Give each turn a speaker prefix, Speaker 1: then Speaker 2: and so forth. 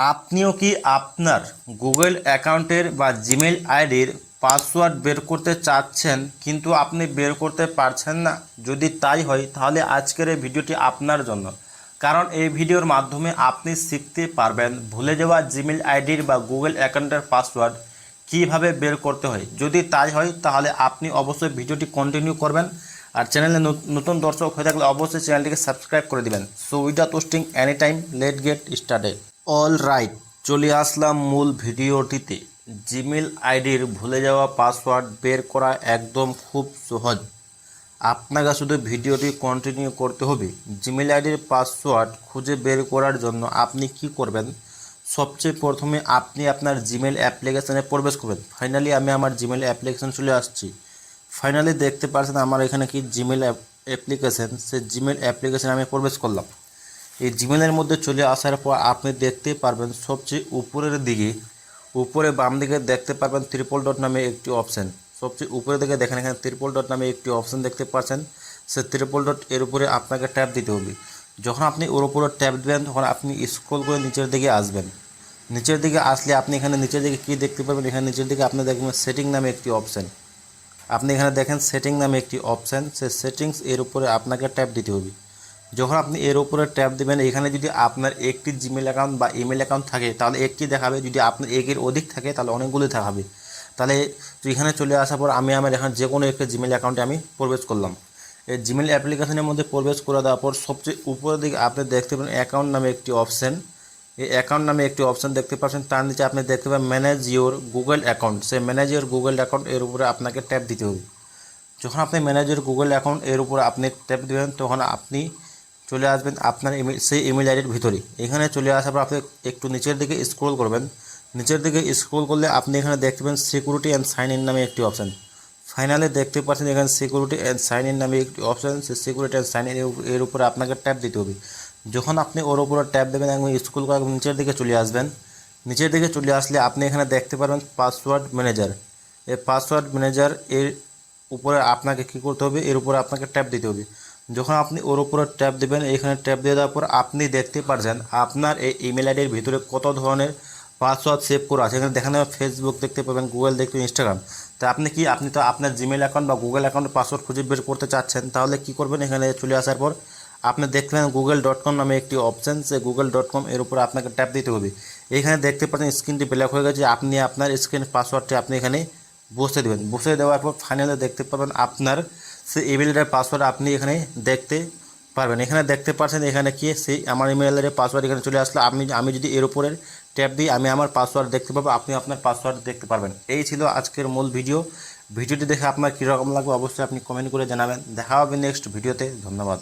Speaker 1: আপনিও কি আপনার গুগল অ্যাকাউন্টের বা জিমেল আইডির পাসওয়ার্ড বের করতে চাচ্ছেন কিন্তু আপনি বের করতে পারছেন না? যদি তাই হয় তাহলে আজকের এই ভিডিওটি আপনার জন্য। কারণ এই ভিডিওর মাধ্যমে আপনি শিখতে পারবেন ভুলে যাওয়া জিমেল আইডির বা গুগল অ্যাকাউন্টের পাসওয়ার্ড কীভাবে বের করতে হয়। যদি তাই হয় তাহলে আপনি অবশ্যই ভিডিওটি কন্টিনিউ করবেন। আর চ্যানেলে নতুন দর্শক হয়ে থাকলে অবশ্যই চ্যানেলটিকে সাবস্ক্রাইব করে দিবেন। So without wasting any time late get started. All right, চলে আসলাম মূল ভিডিওটিতে। জিমেল আইডির ভুলে যাওয়া পাসওয়ার্ড বের করা একদম খুব সহজ। আপনাকে শুধু ভিডিওটি কন্টিনিউ করতে হবে। জিমেল আইডির পাসওয়ার্ড খুঁজে বের করার জন্য আপনি কি করবেন? সবচেয়ে প্রথমে আপনি আপনার জিমেল অ্যাপ্লিকেশানে প্রবেশ করবেন। ফাইনালি আমি আমার জিমেল অ্যাপ্লিকেশান চলে আসছি। ফাইনালি দেখতে পাচ্ছেন আমার এখানে কি জিমেল অ্যাপ্লিকেশান, সে জিমেল অ্যাপ্লিকেশানে আমি প্রবেশ করলাম। এই জিমেলের মধ্যে চলে আসার পর আপনি দেখতে পারবেন সবচেয়ে উপরের দিকে, উপরে বাম দিকে দেখতে পারবেন ট্রিপল ডট নামে একটি অপশান। সবচেয়ে উপরের দিকে দেখেন এখানে ট্রিপল ডট নামে একটি অপশান দেখতে পাচ্ছেন। সে ট্রিপল ডট এর উপরে আপনাকে ট্যাপ দিতে হবে। যখন আপনি ওর উপরে ট্যাপ দেবেন তখন আপনি স্ক্রল করে নিচের দিকে আসবেন। নিচের দিকে আসলে আপনি এখানে নিচের দিকে কী দেখতে পাবেন? এখানে নিচের দিকে আপনি দেখবেন সেটিং নামে একটি অপশান। আপনি এখানে দেখেন সেটিং নামে একটি অপশান, সে সেটিংস এর উপরে আপনাকে ট্যাপ দিতে হবে। যখন আপনি এর উপরে ট্যাপ দেবেন, এখানে যদি আপনার একটি জিমেল অ্যাকাউন্ট বা ইমেল অ্যাকাউন্ট থাকে তাহলে একটি দেখাবে, যদি আপনার একের অধিক থাকে তাহলে অনেকগুলো দেখাবে। তাহলে তো এখানে চলে আসার পর আমি আমার এখানে যে কোনো একটা জিমেল অ্যাকাউন্টে আমি প্রবেশ করলাম। এই জিমেল অ্যাপ্লিকেশনের মধ্যে প্রবেশ করে দেওয়ার পর সবচেয়ে উপরের দিকে আপনি দেখতে পাবেন অ্যাকাউন্ট নামে একটি অপশান। এই অ্যাকাউন্ট নামে একটি অপশান দেখতে পাচ্ছেন, তার নিচে আপনি দেখতে পাবেন ম্যানেজ ইওর গুগল অ্যাকাউন্ট। সেই ম্যানেজ ইওর গুগল অ্যাকাউন্ট এর উপরে আপনাকে ট্যাপ দিতে হবে। যখন আপনি ম্যানেজার গুগল অ্যাকাউন্ট এর উপরে আপনি ট্যাপ দেবেন তখন আপনি চলে আসবেন আপনার সেই ইমেল আইডির ভিতরে। এখানে চলে আসার পর আপনি একটু নিচের দিকে স্ক্রল করবেন। নিচের দিকে স্ক্রল করলে আপনি এখানে দেখতে পাবেন সিকিউরিটি অ্যান্ড সাইন ইন নামে একটি অপশান। ফাইনালি দেখতে পাচ্ছেন এখানে সিকিউরিটি অ্যান্ড সাইন ইন নামে একটি অপশান। সেই সিকিউরিটি অ্যান্ড সাইন ইন এর উপরে আপনাকে ট্যাপ দিতে হবে। যখন আপনি ওর উপরে ট্যাপ দেবেন একদম স্ক্রল করে নিচের দিকে চলে আসবেন। নিচের দিকে চলে আসলে আপনি এখানে দেখতে পারবেন পাসওয়ার্ড ম্যানেজার। এই পাসওয়ার্ড ম্যানেজার এর উপরে আপনাকে কী করতে হবে? এর উপরে আপনাকে ট্যাপ দিতে হবে। যখন আপনি ওর উপরে ট্যাপ দেবেন, এখানে ট্যাপ দিয়ে দেওয়ার পর আপনি দেখতে পারছেন আপনার এই ইমেল আইডির ভিতরে কত ধরনের পাসওয়ার্ড সেভ করা আছে। এখানে দেখেন ফেসবুক দেখতে পাবেন, গুগল দেখতে পাবেন, ইনস্টাগ্রাম। তা আপনি তো আপনার জিমেল অ্যাকাউন্ট বা গুগল অ্যাকাউন্টের পাসওয়ার্ড খুঁজে বের করতে চাচ্ছেন, তাহলে কি করবেন? এখানে চলে আসার পর আপনি দেখলেন google.com নামে একটি অপশান, সে google.com এর উপরে আপনাকে ট্যাপ দিতে হবে। এখানে দেখতে পাচ্ছেন স্ক্রিনটি ব্ল্যাক হয়ে গেছে। আপনি আপনার স্ক্রিন পাসওয়ার্ডটি আপনি এখানে বসে দেবেন। বসে দেওয়ার পর ফাইনালে দেখতে পাবেন আপনার সেই ইমেল আইডির পাসওয়ার্ড আপনি এখানে দেখতে পারবেন। এখানে দেখতে পাচ্ছেন এখানে কি সেই আমার ইমেল আইডির পাসওয়ার্ড এখানে চলে আসলে আমি যদি এর উপরে ট্যাপ দিই আমি আমার পাসওয়ার্ড দেখতে পাবো, আপনি আপনার পাসওয়ার্ড দেখতে পারবেন। এই ছিল আজকের মূল ভিডিওটি দেখে আপনার কীরকম লাগবে অবশ্যই আপনি কমেন্ট করে জানাবেন। দেখা হবে নেক্সট ভিডিওতে। ধন্যবাদ।